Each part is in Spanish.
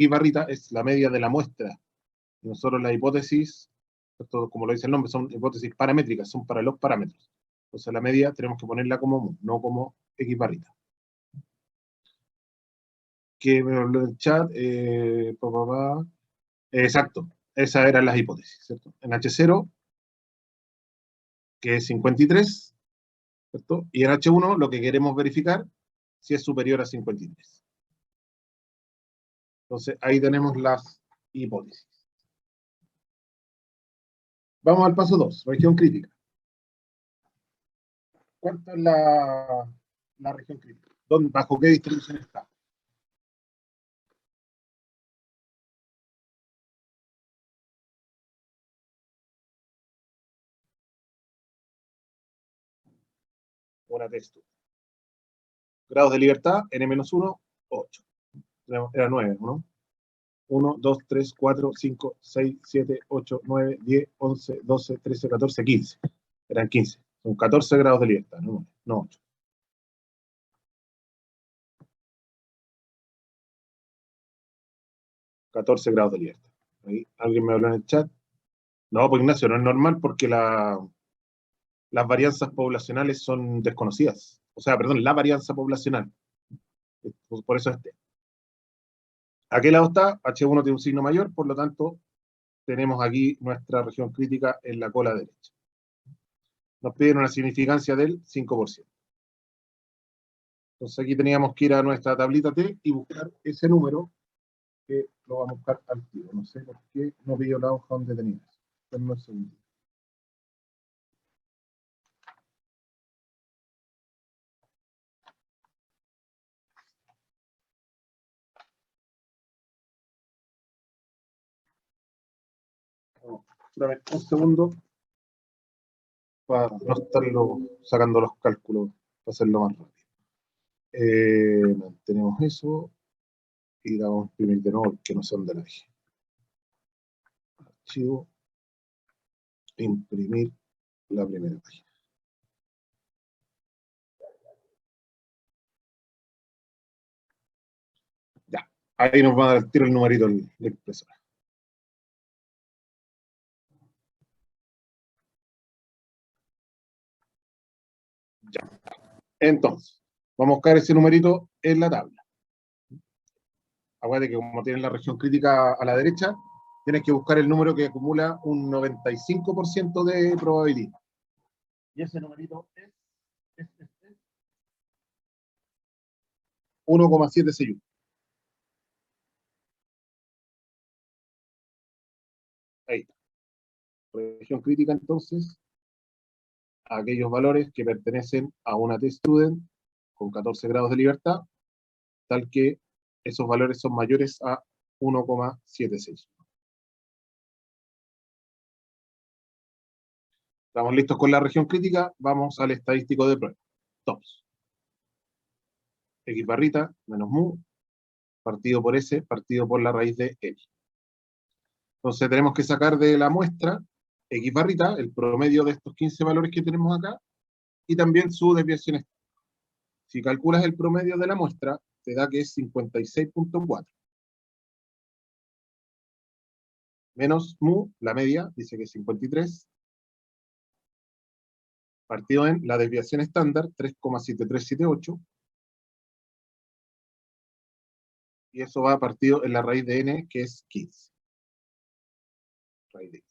X barrita es la media de la muestra. Y nosotros la hipótesis, esto, como lo dice el nombre, son hipótesis paramétricas, son para los parámetros. Entonces la media tenemos que ponerla como mu, no como X barrita. Que me habló en el chat, exacto, esas eran las hipótesis, ¿cierto? En H0, que es 53, ¿cierto? Y en H1 lo que queremos verificar si es superior a 53. Entonces ahí tenemos las hipótesis. Vamos al paso 2, región crítica. ¿Cuánto es la región crítica? ¿Bajo qué distribución está? Una textura. Grados de libertad, n-1, 8. Era 9, ¿no? 1, 2, 3, 4, 5, 6, 7, 8, 9, 10, 11, 12, 13, 14, 15. Eran 15. Son 14 grados de libertad, no 8. ¿14 grados de libertad? Ahí, ¿alguien me habló en el chat? No, pues Ignacio, no es normal porque las varianzas poblacionales son desconocidas. O sea, perdón, la varianza poblacional. Por eso este. ¿A qué lado está? H1 tiene un signo mayor, por lo tanto, tenemos aquí nuestra región crítica en la cola derecha. Nos piden una significancia del 5%. Entonces aquí teníamos que ir a nuestra tablita T y buscar ese número que lo vamos a buscar al tiro. No sé por qué no pidió la hoja donde teníamos. Denme un segundo. Dame un segundo para no estarlo sacando los cálculos, para hacerlo más rápido. Mantenemos eso y damos imprimir de nuevo que no son de la eje. Archivo, imprimir la primera página. Ya, ahí nos va a dar el tiro el numerito de impresora. Ya. Entonces, vamos a buscar ese numerito en la tabla. Acuérdate que como tienes la región crítica a la derecha, tienes que buscar el número que acumula un 95% de probabilidad. Y ese numerito es 1,761. Ahí está. Región crítica, entonces, a aquellos valores que pertenecen a una T-student con 14 grados de libertad, tal que esos valores son mayores a 1,76. Estamos listos con la región crítica, vamos al estadístico de prueba. TOPS. X barrita menos mu, partido por S, partido por la raíz de N. Entonces tenemos que sacar de la muestra X barrita, el promedio de estos 15 valores que tenemos acá, y también su desviación estándar. Si calculas el promedio de la muestra, te da que es 56.4. Menos mu, la media, dice que es 53. Partido en la desviación estándar, 3,7378. Y eso va partido en la raíz de n, que es 15. Raíz de 15.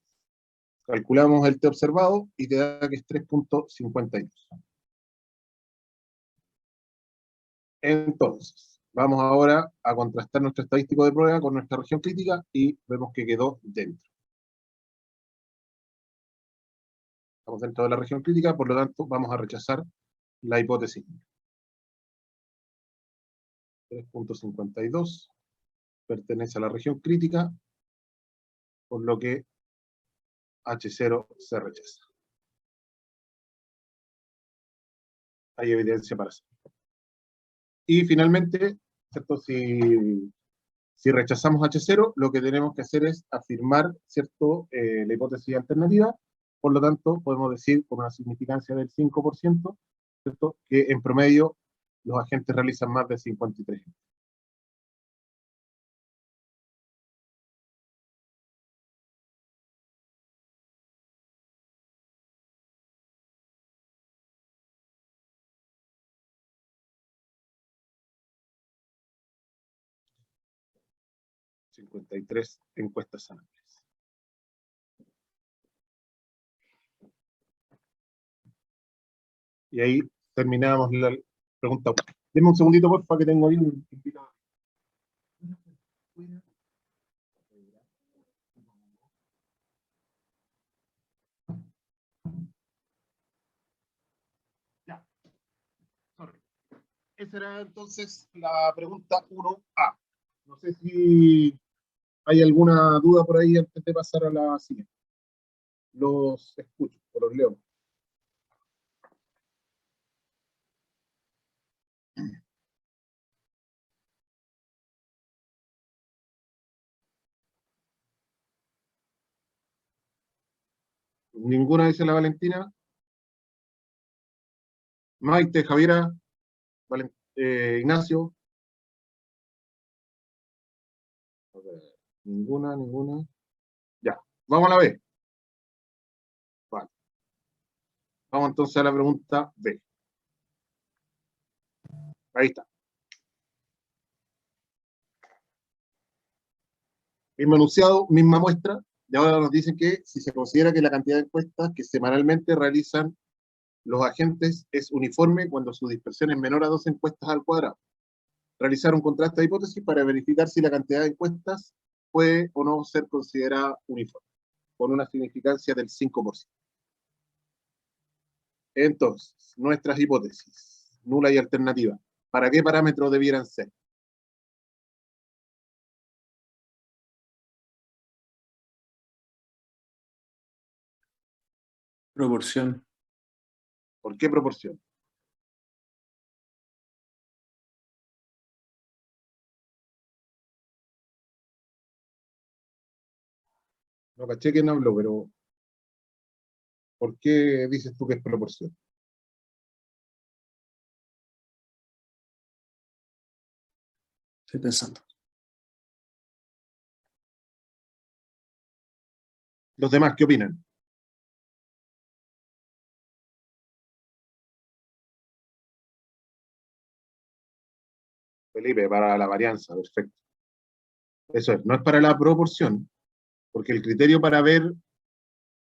Calculamos el t observado y te da que es 3.52. Entonces, vamos ahora a contrastar nuestro estadístico de prueba con nuestra región crítica y vemos que quedó dentro. Estamos dentro de la región crítica, por lo tanto, vamos a rechazar la hipótesis. 3.52 pertenece a la región crítica, por lo que H0 se rechaza. Hay evidencia para eso. Y finalmente, ¿cierto? Si rechazamos H0, lo que tenemos que hacer es afirmar, ¿cierto? La hipótesis alternativa. Por lo tanto, podemos decir, con una significancia del 5%, ¿cierto? Que en promedio los agentes realizan más de 53. 53 encuestas sanables. Y ahí terminamos la pregunta 1. Deme un segundito, por favor, que tengo ahí un invitado. Ya. Sorry. Esa era entonces la pregunta 1A. No sé si hay alguna duda por ahí antes de pasar a la siguiente. Los escucho, o los leo. Ninguna, dice la Valentina. Maite, Javiera, Ignacio. A ver, ninguna. Ya, vamos a la B. Vale. Vamos entonces a la pregunta B. Ahí está. Mismo enunciado, misma muestra, y ahora nos dicen que si se considera que la cantidad de encuestas que semanalmente realizan los agentes es uniforme cuando su dispersión es menor a 2 encuestas al cuadrado. Realizar un contraste de hipótesis para verificar si la cantidad de encuestas puede o no ser considerada uniforme, con una significancia del 5%. Entonces, nuestras hipótesis, nula y alternativa, ¿para qué parámetros debieran ser? Proporción. ¿Por qué proporción? No caché quién habló, pero ¿por qué dices tú que es proporción? Estoy pensando. ¿Los demás qué opinan? Felipe, para la varianza, perfecto. Eso es, no es para la proporción, porque el criterio para ver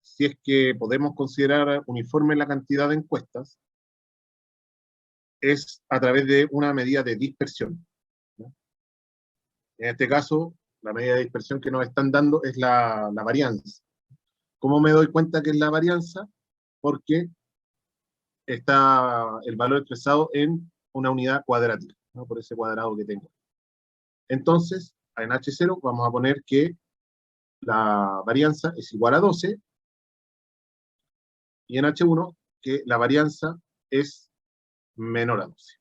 si es que podemos considerar uniforme la cantidad de encuestas es a través de una medida de dispersión, ¿no? En este caso, la medida de dispersión que nos están dando es la varianza. ¿Cómo me doy cuenta que es la varianza? Porque está el valor expresado en una unidad cuadrática, ¿no? Por ese cuadrado que tengo. Entonces, en H0 vamos a poner que la varianza es igual a 12, y en H1 que la varianza es menor a 12.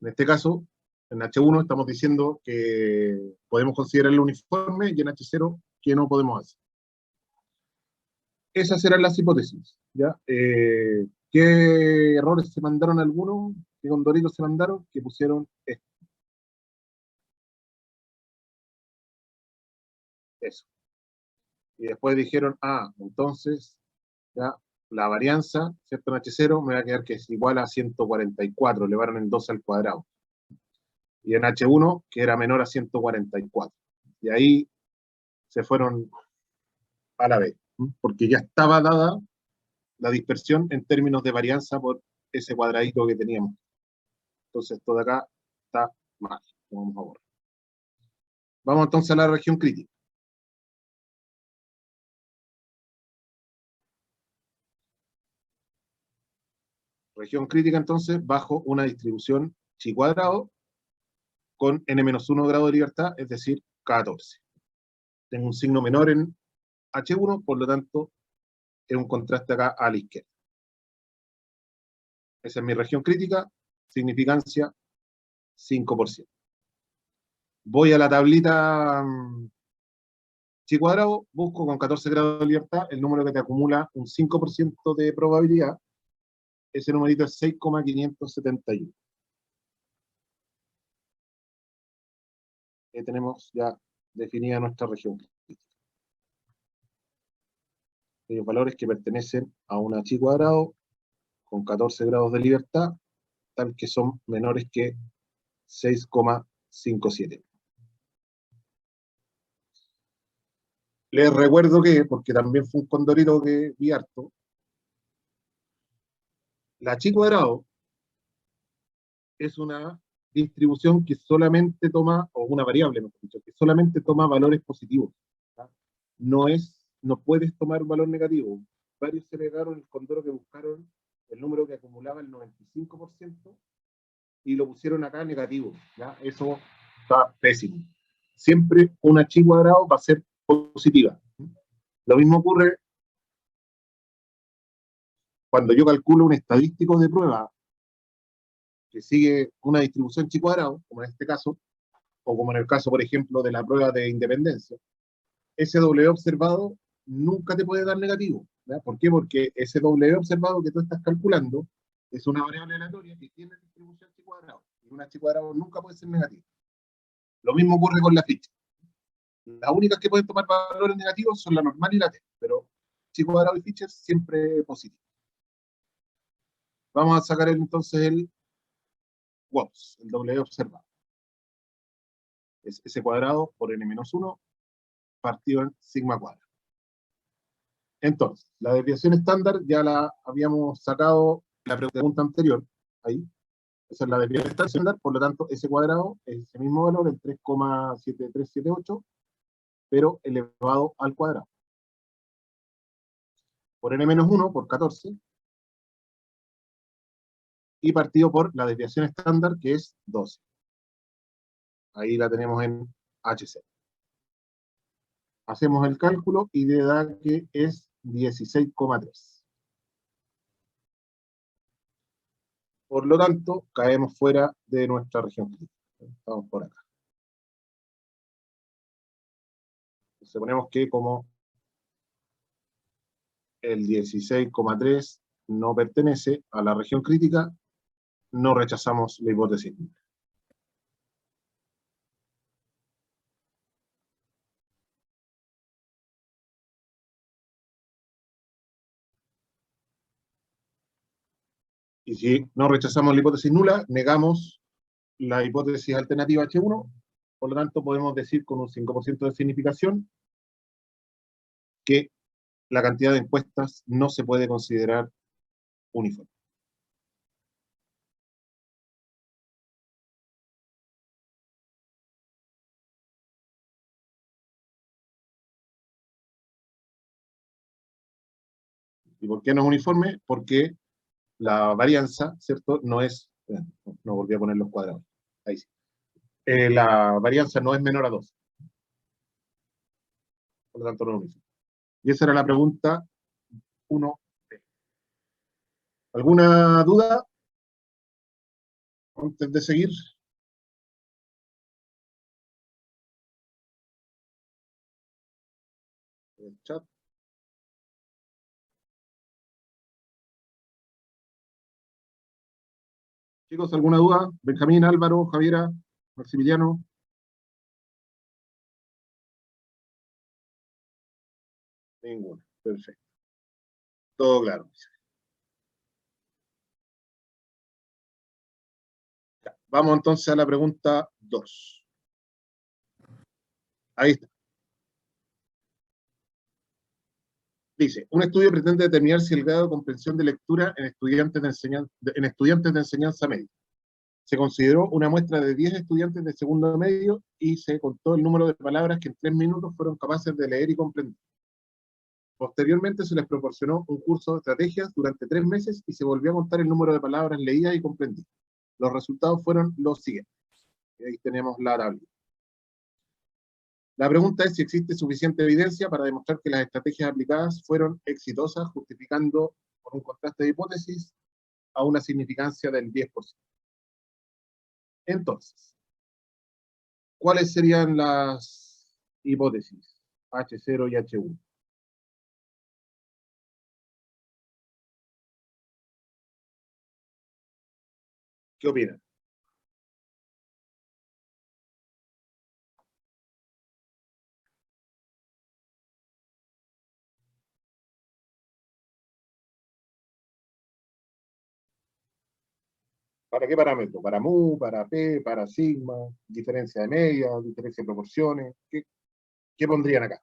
En este caso, en H1 estamos diciendo que podemos considerar el uniforme, y en H0 que no podemos hacer. Esas eran las hipótesis, ¿ya? ¿Qué errores se mandaron algunos? ¿Qué condoritos se mandaron? Que pusieron esto. Eso. Y después dijeron, entonces, ya, la varianza, ¿cierto? En H0 me va a quedar que es igual a 144, elevaron el 2 al cuadrado. Y en H1, que era menor a 144. Y ahí se fueron a la B, porque ya estaba dada la dispersión en términos de varianza por ese cuadradito que teníamos. Entonces, esto de acá está mal. Lo vamos a borrar. Vamos entonces a la región crítica. Región crítica, entonces, bajo una distribución chi cuadrado con n-1 grado de libertad, es decir, 14. Tengo un signo menor en H1, por lo tanto, es un contraste acá a la izquierda. Esa es mi región crítica, significancia 5%. Voy a la tablita chi cuadrado, busco con 14 grados de libertad el número que te acumula un 5% de probabilidad. Ese numerito es 6,571. Tenemos ya definida nuestra región crítica. Aquellos valores que pertenecen a una chi cuadrado con 14 grados de libertad, tal que son menores que 6,57. Les recuerdo que, porque también fue un condorito que vi harto, la chi cuadrado es una distribución que solamente toma, o una variable, mejor dicho, que solamente toma valores positivos. ¿Tá? No puedes tomar un valor negativo. Varios se pegaron el condoro que buscaron el número que acumulaba el 95% y lo pusieron acá negativo. ¿Ya? Eso está pésimo. Siempre una chi cuadrado va a ser positiva. Lo mismo ocurre cuando yo calculo un estadístico de prueba que sigue una distribución chi cuadrado, como en este caso, o como en el caso, por ejemplo, de la prueba de independencia, ese W observado nunca te puede dar negativo. ¿Ya? ¿Por qué? Porque ese W observado que tú estás calculando es una variable aleatoria que tiene distribución chi cuadrado. Y una chi cuadrado nunca puede ser negativa. Lo mismo ocurre con la ficha. Las únicas que pueden tomar valores negativos son la normal y la t, pero chi cuadrado y ficha siempre positivo. Vamos a sacar entonces el WOPS, el W observado. Es S cuadrado por n-1 partido en sigma cuadrado. Entonces, la desviación estándar ya la habíamos sacado la pregunta anterior, ahí. Esa es la desviación estándar, por lo tanto, S cuadrado es ese mismo valor, el 3,7378, pero elevado al cuadrado. Por n-1, por 14, y partido por la desviación estándar, que es 12. Ahí la tenemos en HC. Hacemos el cálculo y de da que es 16,3. Por lo tanto, caemos fuera de nuestra región crítica. Estamos por acá. Suponemos que como el 16,3 no pertenece a la región crítica, no rechazamos la hipótesis. Y si no rechazamos la hipótesis nula, negamos la hipótesis alternativa H1, por lo tanto podemos decir con un 5% de significación que la cantidad de encuestas no se puede considerar uniforme. ¿Y por qué no es uniforme? Porque la varianza, ¿cierto? No es, no volví a poner los cuadrados, ahí sí. La varianza no es menor a 2. Por lo tanto, no es uniforme. Y esa era la pregunta 1. ¿Alguna duda antes de seguir? El chat. Chicos, ¿alguna duda? Benjamín, Álvaro, Javiera, Maximiliano. Ninguna. Perfecto. Todo claro. Ya. Vamos entonces a la pregunta 2. Ahí está. Dice, un estudio pretende determinar si el grado de comprensión de lectura en estudiantes de enseñanza media. Se consideró una muestra de 10 estudiantes de segundo medio y se contó el número de palabras que en 3 minutos fueron capaces de leer y comprender. Posteriormente se les proporcionó un curso de estrategias durante 3 meses y se volvió a contar el número de palabras leídas y comprendidas. Los resultados fueron los siguientes. Y ahí tenemos la tabla. La pregunta es si existe suficiente evidencia para demostrar que las estrategias aplicadas fueron exitosas, justificando por un contraste de hipótesis a una significancia del 10%. Entonces, ¿cuáles serían las hipótesis H0 y H1? ¿Qué opinan? ¿Para qué parámetro? ¿Para mu, para p, para sigma, diferencia de media, diferencia de proporciones? ¿Qué pondrían acá?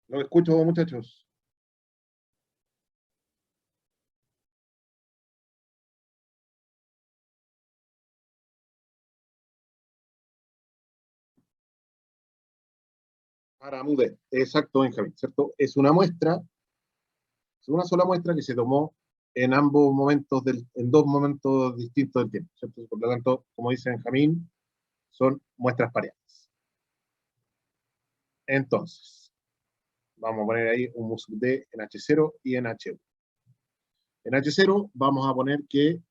Lo escucho, muchachos. Para Mude, exacto, Benjamín, ¿cierto? Es una muestra, es una sola muestra que se tomó en ambos momentos, en dos momentos distintos del tiempo, ¿cierto? Por lo tanto, como dice Benjamín, son muestras pareadas. Entonces, vamos a poner ahí un mu sub d en H0 y en H1. En H0 vamos a poner que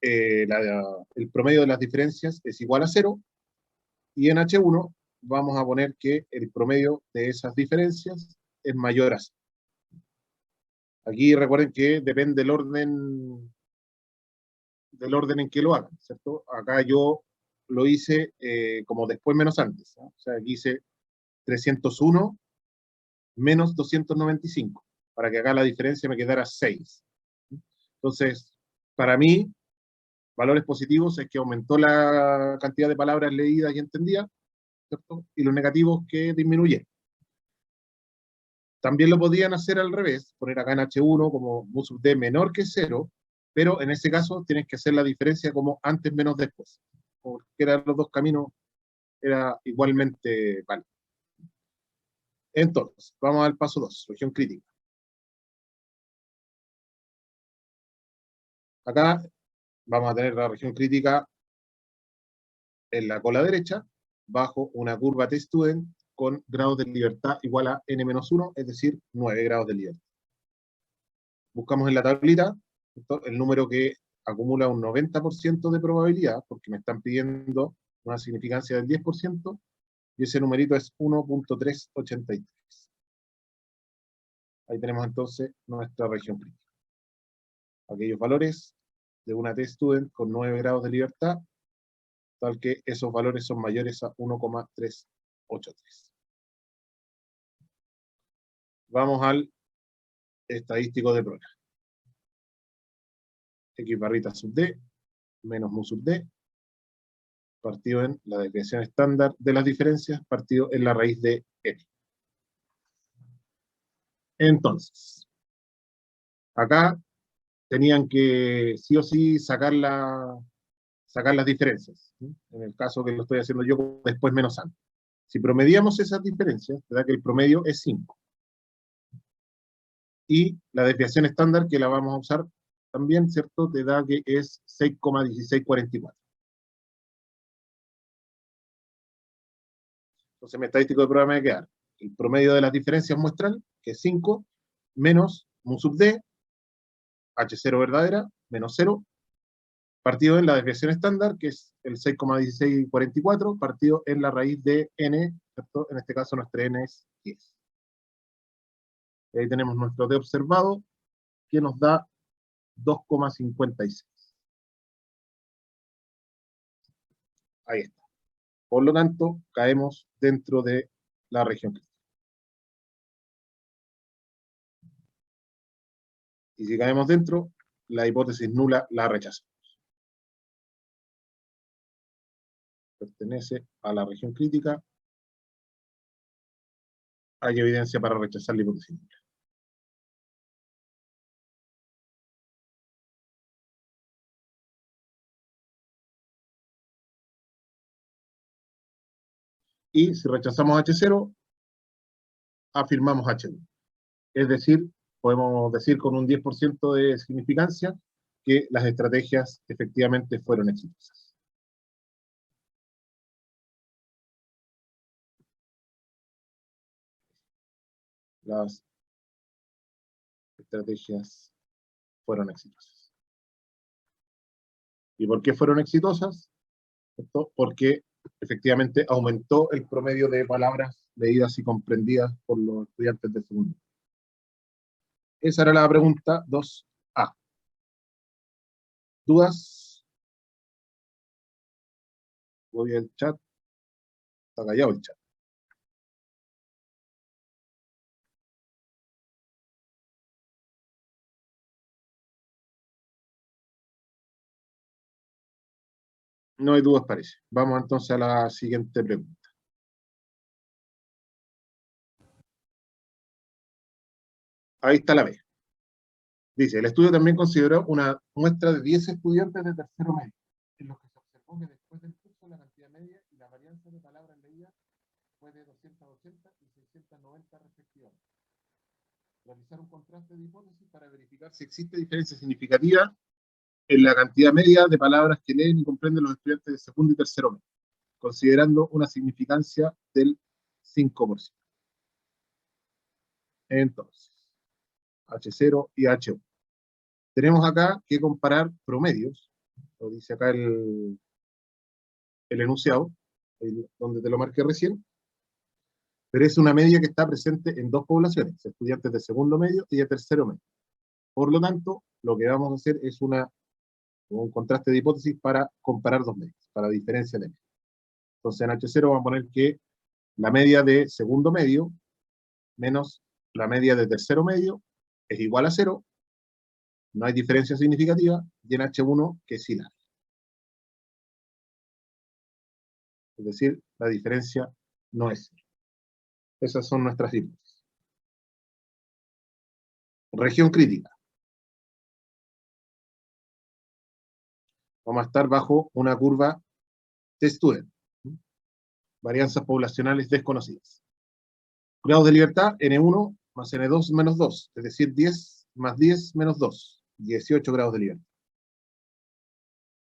el promedio de las diferencias es igual a 0, y en H1 vamos a poner que el promedio de esas diferencias es mayor a 0. Aquí recuerden que depende del orden en que lo hagan, ¿cierto? Acá yo lo hice como después menos antes, ¿no? O sea, aquí hice 301 menos 295, para que acá la diferencia me quedara 6. Entonces, para mí, valores positivos es que aumentó la cantidad de palabras leídas y entendidas, ¿cierto? Y los negativos que disminuye. También lo podían hacer al revés, poner acá en H1 como mu sub d menor que 0, pero en ese caso tienes que hacer la diferencia como antes menos después. Porque eran los dos caminos, era igualmente válido. Entonces, vamos al paso 2, región crítica. Acá vamos a tener la región crítica en la cola derecha, bajo una curva T-student con grados de libertad igual a n-1, es decir, 9 grados de libertad. Buscamos en la tablita el número que acumula un 90% de probabilidad, porque me están pidiendo una significancia del 10%, y ese numerito es 1.383. Ahí tenemos entonces nuestra región crítica. Aquellos valores de una T-student con 9 grados de libertad, tal que esos valores son mayores a 1.383. Vamos al estadístico de prueba. X barrita sub d menos mu sub d partido en la desviación estándar de las diferencias partido en la raíz de n. Entonces, acá tenían que sí o sí sacar las diferencias, ¿sí? En el caso que lo estoy haciendo yo, después menos antes. Si promediamos esas diferencias, te da que el promedio es 5. Y la desviación estándar, que la vamos a usar también, ¿cierto? Te da que es 6,1644. Entonces, mi estadístico de prueba me va a quedar el promedio de las diferencias muestral, que es 5, menos mu sub d, H0 verdadera, menos 0, partido en la desviación estándar, que es el 6,1644, partido en la raíz de n, ¿cierto? En este caso nuestra n es 10. Y ahí tenemos nuestro d observado, que nos da 2,56. Ahí está. Por lo tanto, caemos dentro de la región crítica. Y si caemos dentro, la hipótesis nula la rechazamos. Pertenece a la región crítica. Hay evidencia para rechazar la hipótesis nula. Y si rechazamos H0, afirmamos H1. Es decir, podemos decir con un 10% de significancia que las estrategias efectivamente fueron exitosas. Las estrategias fueron exitosas. ¿Y por qué fueron exitosas? Porque efectivamente aumentó el promedio de palabras leídas y comprendidas por los estudiantes de segundo. Esa era la pregunta 2A. ¿Dudas? Voy al chat. Está callado el chat. No hay dudas, parece. Vamos entonces a la siguiente pregunta. Ahí está la B. Dice, el estudio también consideró una muestra de 10 estudiantes de tercero medio, en los que se observó que después del curso la cantidad media y la varianza de palabras leídas fue de 280 y 690 respectivamente. Realizar un contraste de hipótesis para verificar si existe diferencia significativa en la cantidad media de palabras que leen y comprenden los estudiantes de segundo y tercero medio, considerando una significancia del 5%. Entonces, H0 y H1. Tenemos acá que comparar promedios, lo dice acá el enunciado, donde te lo marqué recién, pero es una media que está presente en dos poblaciones, estudiantes de segundo medio y de tercero medio. Por lo tanto, lo que vamos a hacer es un contraste de hipótesis para comparar dos medias, para diferencia de medias. Entonces en H0 vamos a poner que la media de segundo medio menos la media de tercero medio es igual a 0, no hay diferencia significativa, y en H1 que sí la hay. Es decir, la diferencia no es 0. Esas son nuestras hipótesis. Región crítica. Vamos a estar bajo una curva de Student. Varianzas poblacionales desconocidas. Grados de libertad, N1 más N2 menos 2, es decir, 10 más 10 menos 2, 18 grados de libertad.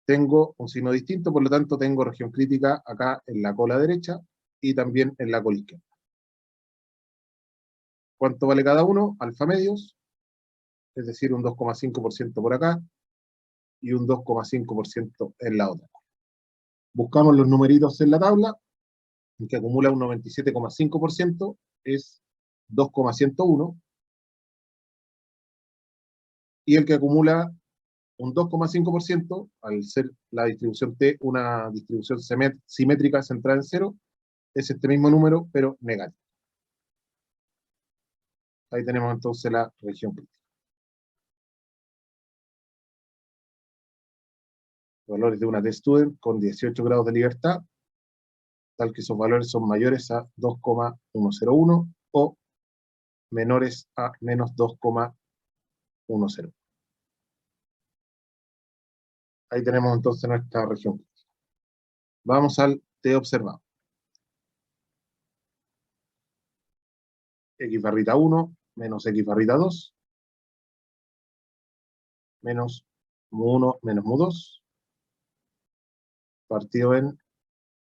Tengo un signo distinto, por lo tanto tengo región crítica acá en la cola derecha y también en la cola izquierda. ¿Cuánto vale cada uno? Alfa medios, es decir, un 2,5% por acá y un 2,5% en la otra. Buscamos los numeritos en la tabla, el que acumula un 97,5% es 2,101, y el que acumula un 2,5%, al ser la distribución T una distribución simétrica centrada en 0, es este mismo número, pero negativo. Ahí tenemos entonces la región crítica. Valores de una T-Student con 18 grados de libertad, tal que esos valores son mayores a 2,101 o menores a menos 2,10. Ahí tenemos entonces nuestra región crítica. Vamos al T observado. X barrita 1 menos X barrita 2 menos mu1 menos mu2 partido en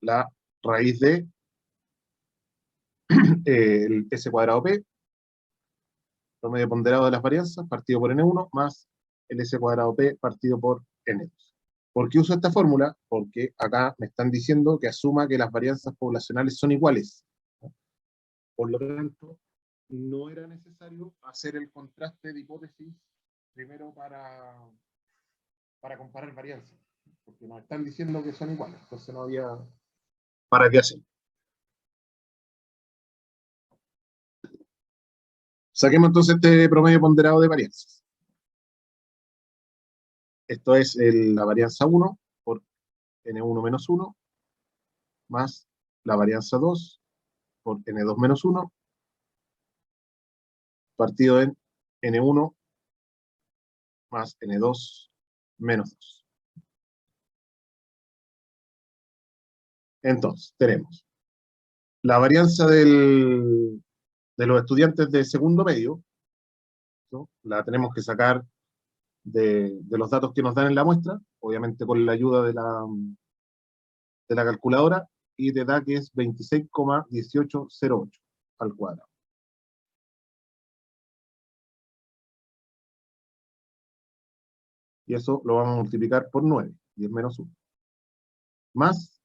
la raíz de el S cuadrado P, promedio ponderado de las varianzas, partido por N1, más el S cuadrado P partido por N2. ¿Por qué uso esta fórmula? Porque acá me están diciendo que asuma que las varianzas poblacionales son iguales. Por lo tanto, no era necesario hacer el contraste de hipótesis primero para comparar varianzas, porque nos están diciendo que son iguales, entonces no había para qué hacer. Saquemos entonces este promedio ponderado de varianzas. Esto es la varianza 1 por N1 menos 1, más la varianza 2 por N2 menos 1, partido en N1 más N2 menos 2. Entonces, tenemos la varianza de los estudiantes de segundo medio, ¿no? La tenemos que sacar de los datos que nos dan en la muestra, obviamente con la ayuda de la calculadora, y te da que es 26,1808 al cuadrado. Y eso lo vamos a multiplicar por 9, 10 menos 1. Más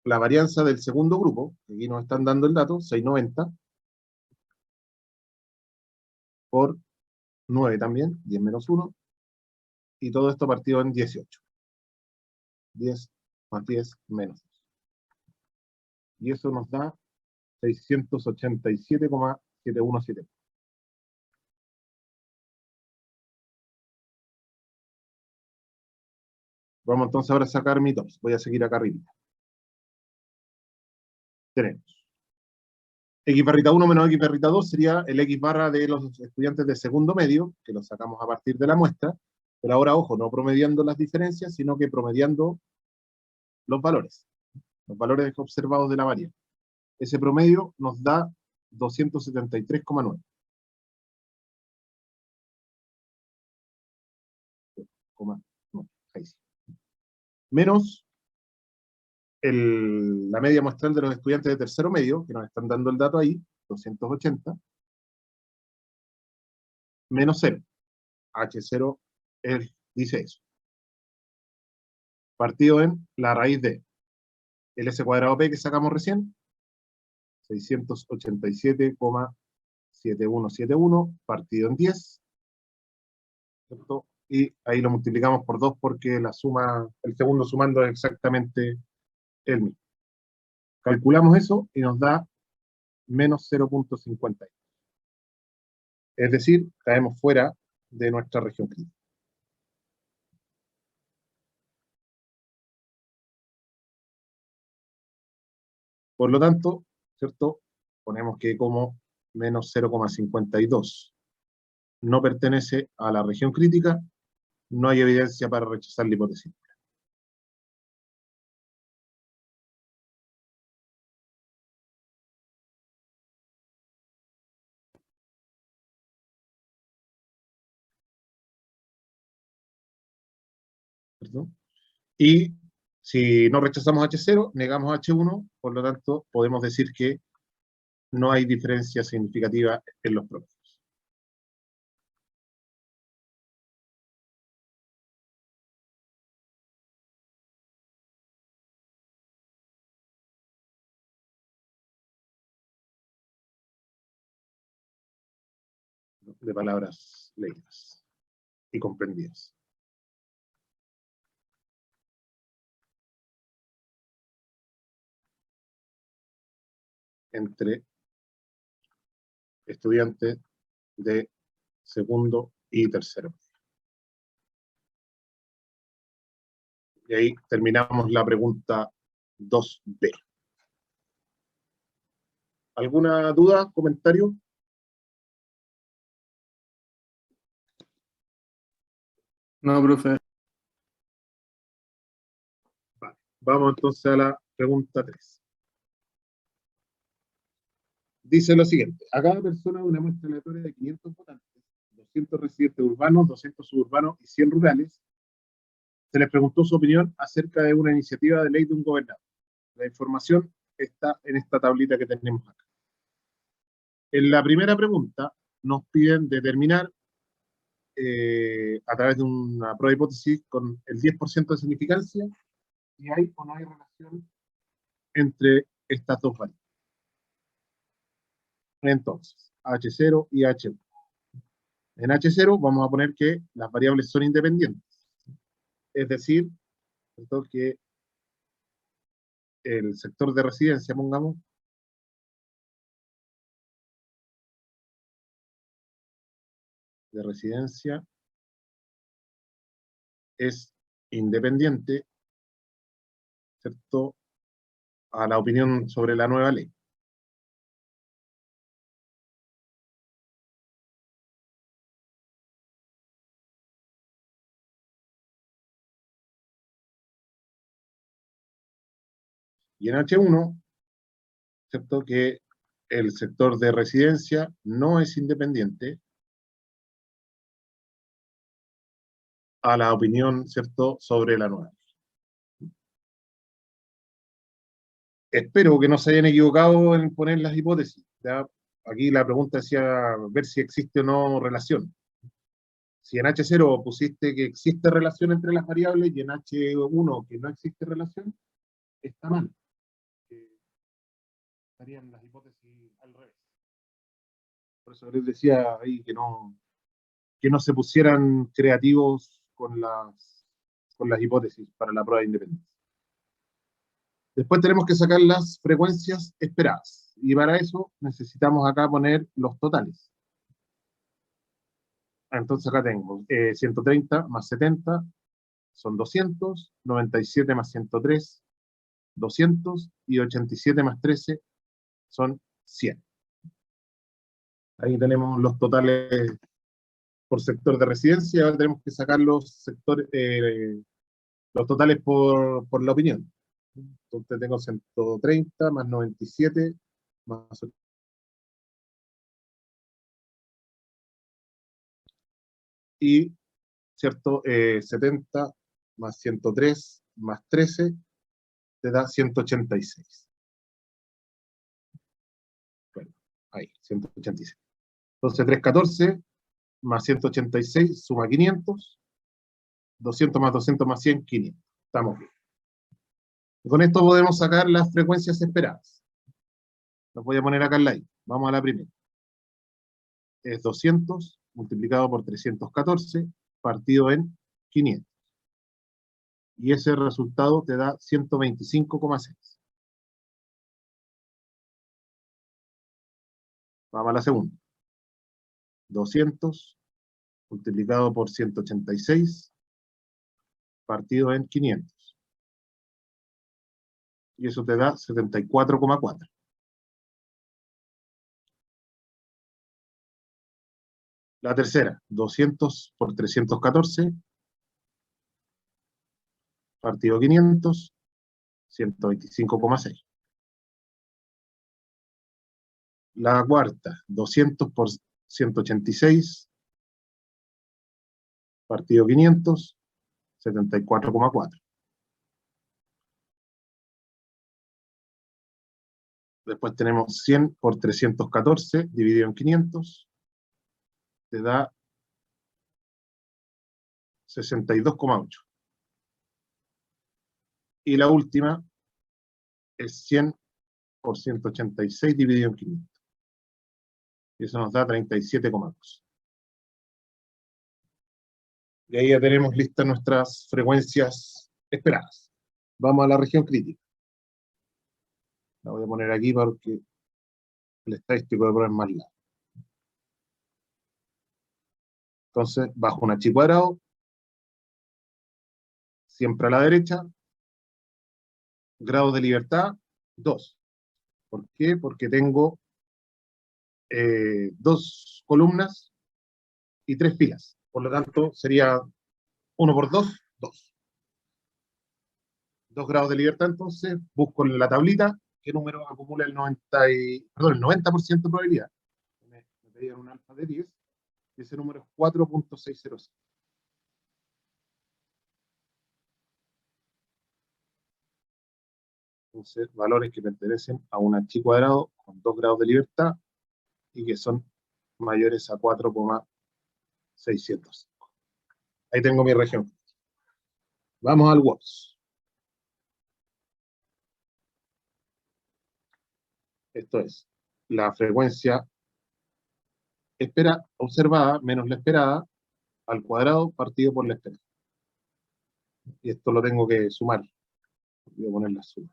la varianza del segundo grupo, que aquí nos están dando el dato, 690, por 9 también, 10 menos 1, y todo esto partido en 18. 10 más 10 menos 2. Y eso nos da 687,717. Vamos entonces ahora a sacar mi TOPS. Voy a seguir acá arriba. Tenemos X barrita 1 menos X barrita 2 sería el X barra de los estudiantes de segundo medio, que lo sacamos a partir de la muestra, pero ahora, ojo, no promediando las diferencias, sino que promediando los valores observados de la variable. Ese promedio nos da 273,9. Menos la media muestral de los estudiantes de tercero medio, que nos están dando el dato ahí, 280, menos 0. H0 dice eso. Partido en la raíz de el S cuadrado P que sacamos recién, 687,7171, partido en 10, ¿cierto? Y ahí lo multiplicamos por 2 porque la suma, el segundo sumando es exactamente el mismo. Calculamos eso y nos da menos 0,50. Es decir, caemos fuera de nuestra región crítica. Por lo tanto, ¿cierto? Ponemos que como menos 0,52 no pertenece a la región crítica, no hay evidencia para rechazar la hipótesis. ¿Cierto? Y si no rechazamos H0, negamos H1, por lo tanto, podemos decir que no hay diferencia significativa en los promedios. De palabras leídas y comprendidas. Entre estudiantes de segundo y tercero. Y ahí terminamos la pregunta 2B. ¿Alguna duda, comentario? No, profe. Vale. Vamos entonces a la pregunta 3. Dice lo siguiente: a cada persona de una muestra aleatoria de 500 votantes, 200 residentes urbanos, 200 suburbanos y 100 rurales, se les preguntó su opinión acerca de una iniciativa de ley de un gobernador. La información está en esta tablita que tenemos acá. En la primera pregunta nos piden determinar a través de una prueba de hipótesis con el 10% de significancia si hay o no hay relación entre estas dos variables. Entonces, H0 y H1. En H0 vamos a poner que las variables son independientes. Es decir, que el sector de residencia, pongamos, de residencia es independiente, ¿cierto?, a la opinión sobre la nueva ley. Y en H1, ¿cierto?, que el sector de residencia no es independiente a la opinión, ¿cierto?, sobre la nueva ley. Espero que no se hayan equivocado en poner las hipótesis. ¿Ya? Aquí la pregunta decía ver si existe o no relación. Si en H0 pusiste que existe relación entre las variables y en H1 que no existe relación, está mal. Estarían las hipótesis al revés. Por eso les decía ahí que no se pusieran creativos con las hipótesis para la prueba de independencia. Después tenemos que sacar las frecuencias esperadas. Y para eso necesitamos acá poner los totales. Entonces acá tengo 130 más 70 son 200, 97 más 103, 200, y 87 más 13 son 100. Ahí tenemos los totales por sector de residencia. Ahora tenemos que sacar los sectores, los totales por la opinión. Entonces tengo 130 más 97 más y, ¿cierto? 70 más 103 más 13 te da 186. Bueno, ahí, 186. Entonces 314 más 186 suma 500, 200 más 200 más 100, 500. Estamos bien. Y con esto podemos sacar las frecuencias esperadas. Las voy a poner acá en la I. Vamos a la primera. Es 200 multiplicado por 314 partido en 500. Y ese resultado te da 125,6. Vamos a la segunda. 200 multiplicado por 186 partido en 500. Y eso te da 74,4. La tercera, 200 por 314 partido 500, 125,6. La cuarta, 200 por 186 partido 500, 74,4. Después tenemos 100 por 314 dividido en 500, te da 62,8. Y la última es 100 por 186 dividido en 500. Y eso nos da 37,2. Y ahí ya tenemos listas nuestras frecuencias esperadas. Vamos a la región crítica. La voy a poner aquí porque el estadístico de prueba es más largo. Entonces, bajo un H cuadrado, siempre a la derecha, grado de libertad, 2. ¿Por qué? Porque tengo 2 columnas y 3 filas. Por lo tanto, sería 1 por 2, 2. 2 grados de libertad, entonces, busco en la tablita qué número acumula el 90% de probabilidad. Me pedían un alfa de 10, y ese número es 4.605. Entonces, valores que pertenecen a un H cuadrado con 2 grados de libertad y que son mayores a 4,605. Ahí tengo mi región. Vamos al WOPS. Esto es la frecuencia observada menos la esperada al cuadrado partido por la esperada. Y esto lo tengo que sumar. Voy a poner la suma.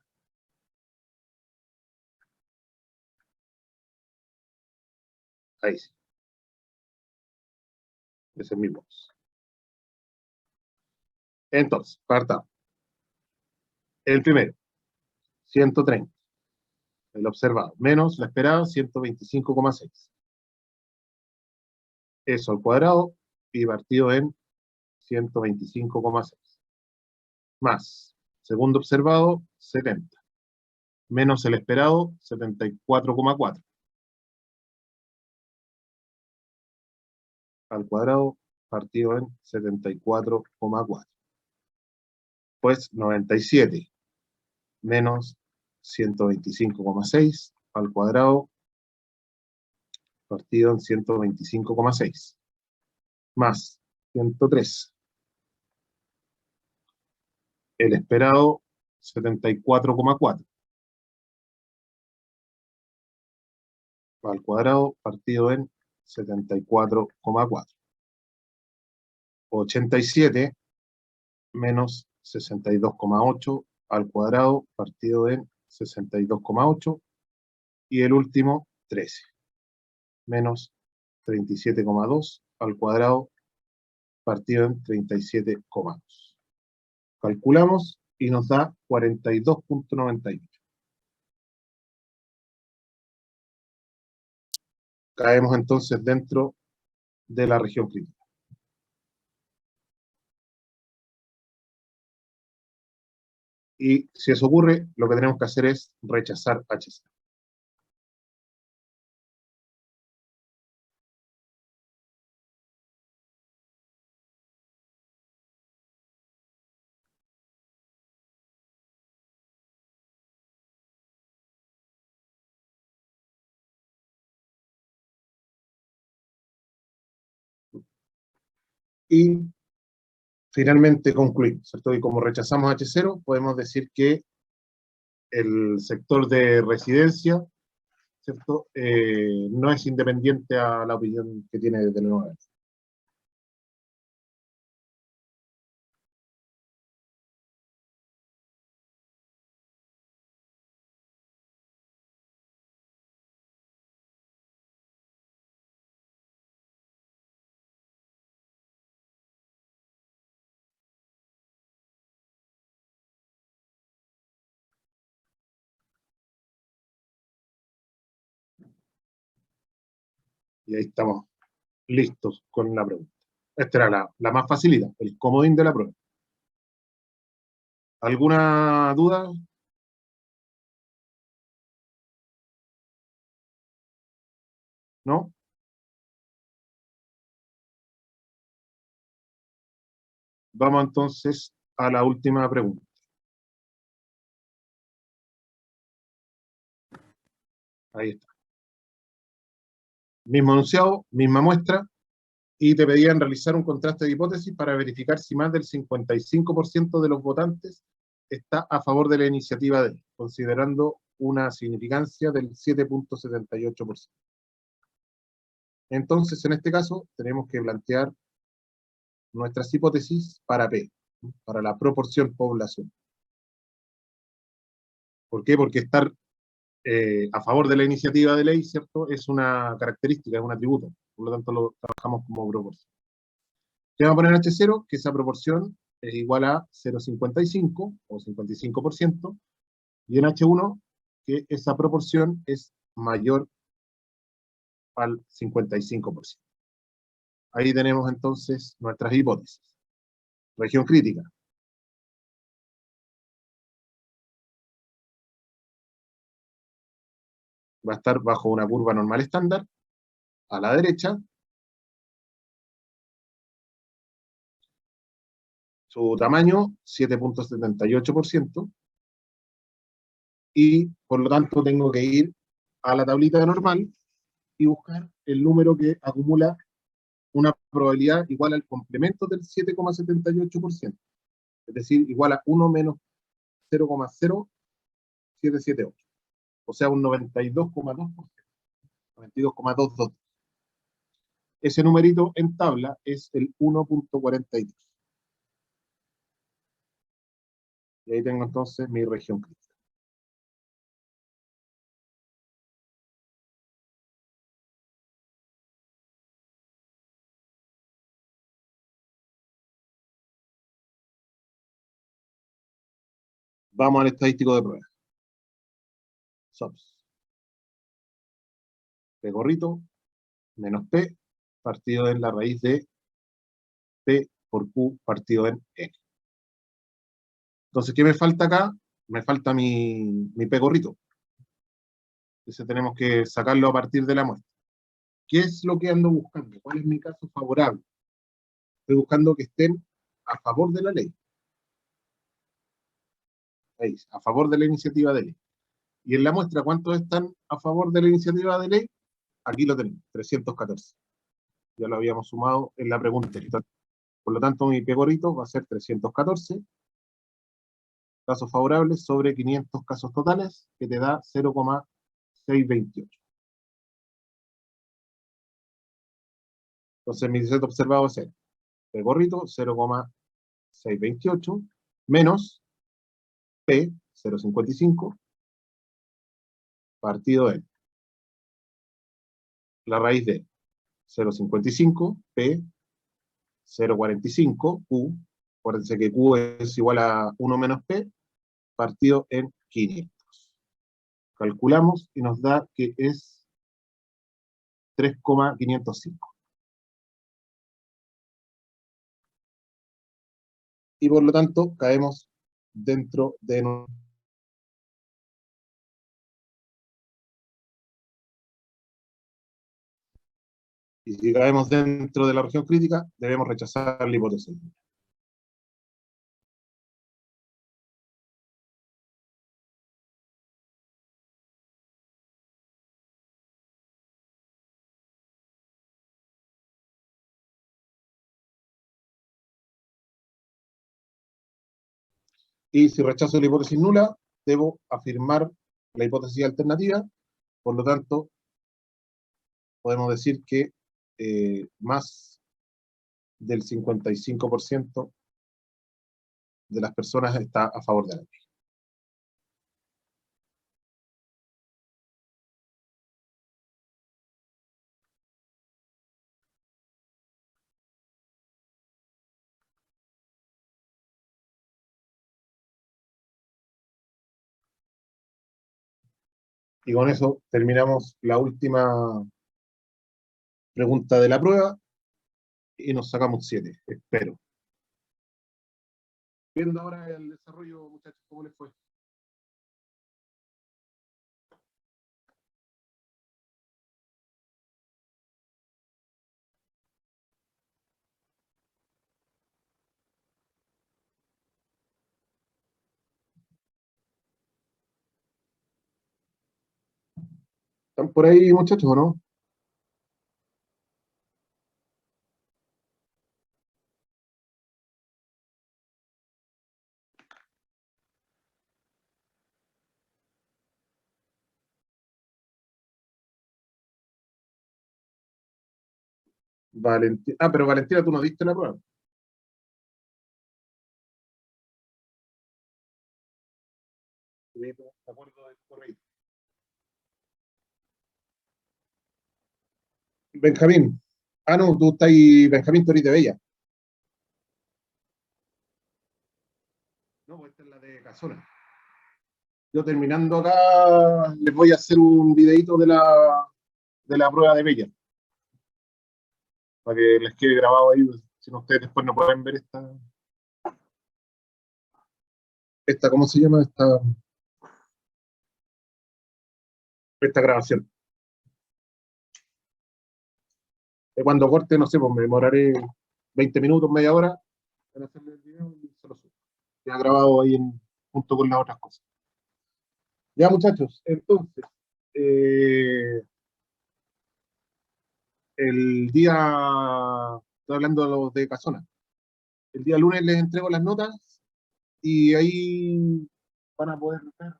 Ahí sí. Ese es mi WOPS. Entonces, partamos. El primero, 130. El observado, menos la esperada, 125,6. Eso al cuadrado y partido en 125,6. Más, segundo observado, 70. Menos el esperado, 74,4. Al cuadrado partido en 74,4. Pues 97 menos 125,6 al cuadrado partido en 125,6. Más 103. El esperado 74,4. Al cuadrado partido en 74,4. 87 menos 62,8 al cuadrado partido en 62,8. Y el último, 13. Menos 37,2 al cuadrado partido en 37,2. Calculamos y nos da 42,98. caemos entonces dentro de la región crítica. Y si eso ocurre, lo que tenemos que hacer es rechazar H0. Y finalmente concluimos, ¿cierto? Y como rechazamos H0, podemos decir que el sector de residencia, ¿cierto? No es independiente a la opinión que tiene de la nueva. Y ahí estamos listos con la pregunta. Esta era la más facilita, el comodín de la prueba. ¿Alguna duda? ¿No? Vamos entonces a la última pregunta. Ahí está. Mismo enunciado, misma muestra, y te pedían realizar un contraste de hipótesis para verificar si más del 55% de los votantes está a favor de la iniciativa de ley, considerando una significancia del 7.78%. Entonces, en este caso, tenemos que plantear nuestras hipótesis para P, para la proporción población. ¿Por qué? Porque estar a favor de la iniciativa de ley, ¿cierto? Es una característica, es un atributo, por lo tanto lo trabajamos como proporción. ¿Qué vamos a poner en H0? Que esa proporción es igual a 0,55 o 55%, y en H1 que esa proporción es mayor al 55%. Ahí tenemos entonces nuestras hipótesis. Región crítica. Va a estar bajo una curva normal estándar, a la derecha. Su tamaño, 7.78%. Y por lo tanto tengo que ir a la tablita normal y buscar el número que acumula una probabilidad igual al complemento del 7,78%, es decir, igual a 1 menos 0,0778, o sea, un 92,2%, 92,222. Ese numerito en tabla es el 1.42. Y ahí tengo entonces mi región crítica. Vamos al estadístico de prueba. SOPS. P gorrito menos P partido en la raíz de P por Q partido en N. Entonces, ¿qué me falta acá? Me falta mi P gorrito. Entonces tenemos que sacarlo a partir de la muestra. ¿Qué es lo que ando buscando? ¿Cuál es mi caso favorable? Estoy buscando que estén a favor de la ley. Ahí, a favor de la iniciativa de ley. Y en la muestra, ¿cuántos están a favor de la iniciativa de ley? Aquí lo tenemos, 314. Ya lo habíamos sumado en la pregunta. Por lo tanto, mi P gorrito va a ser 314 casos favorables sobre 500 casos totales, que te da 0,628. Entonces, mi set observado va a ser P gorrito 0,628 menos P 0,55 partido en la raíz de 0,55 P 0,45 Q. Acuérdense que Q es igual a 1 menos P partido en 500. Calculamos y nos da que es 3,505. Y por lo tanto, caemos dentro de... Y si caemos dentro de la región crítica, debemos rechazar la hipótesis. Y si rechazo la hipótesis nula, debo afirmar la hipótesis alternativa. Por lo tanto, podemos decir que más del 55% de las personas está a favor de la ley. Y con eso terminamos la última pregunta de la prueba y nos sacamos 7, espero. Viendo ahora el desarrollo, muchachos, ¿cómo les fue? ¿Están por ahí, muchachos, o no? Valentina. Ah, pero Valentina, tú no diste la prueba. De acuerdo del correo. Benjamín. Ah, no, tú estás ahí, Benjamín Torite Bella. No, pues esta es la de Casona. Yo terminando acá, les voy a hacer un videito de la prueba de Bella. Para que les quede grabado ahí, si no ustedes después no pueden ver esta ¿cómo se llama? Esta grabación. Cuando corte, no sé, pues me demoraré 20 minutos, media hora en hacerle el video y se lo subo. Ya grabado ahí junto con las otras cosas. Ya, muchachos, entonces, el día, estoy hablando de los de Casona, el día lunes les entrego las notas y ahí van a poder ver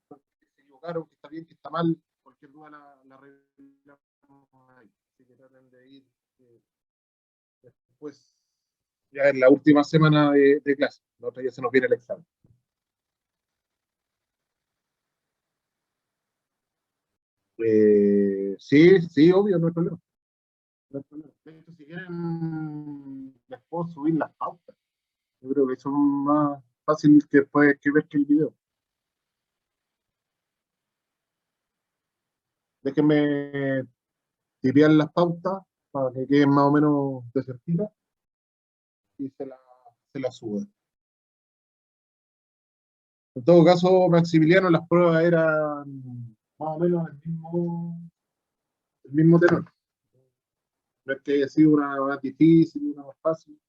que se equivocaron, que está bien, que está mal, cualquier duda la arreglamos ahí. Así que traten de ir después, ya en la última semana de clase, la otra ya se nos viene el examen. Sí, sí, obvio, no hay problema. No hay problema. De hecho, si quieren, les puedo subir las pautas. Yo creo que son más fáciles que después que ver que el video. Déjenme tipear las pautas para que queden más o menos de cerquita y se la suben. En todo caso, Maximiliano, las pruebas eran más o menos el mismo tenor. No es que haya sido una más difícil, una más fácil.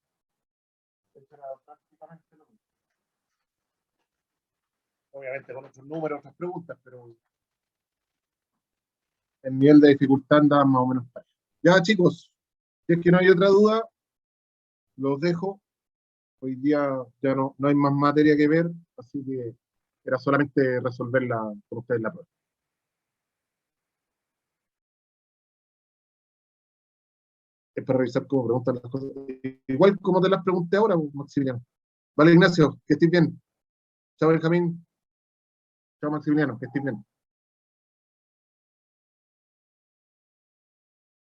Era prácticamente lo mismo. Obviamente con otros números, otras preguntas, pero el nivel de dificultad anda más o menos parejo. Ya, chicos, si es que no hay otra duda, los dejo. Hoy día ya no hay más materia que ver, así que era solamente resolverla con ustedes la prueba. Es para revisar cómo preguntan las cosas. Igual como te las pregunté ahora, pues, Maximiliano. Vale, Ignacio, que estés bien. Chao, Benjamín. Chao, Maximiliano, que estés bien.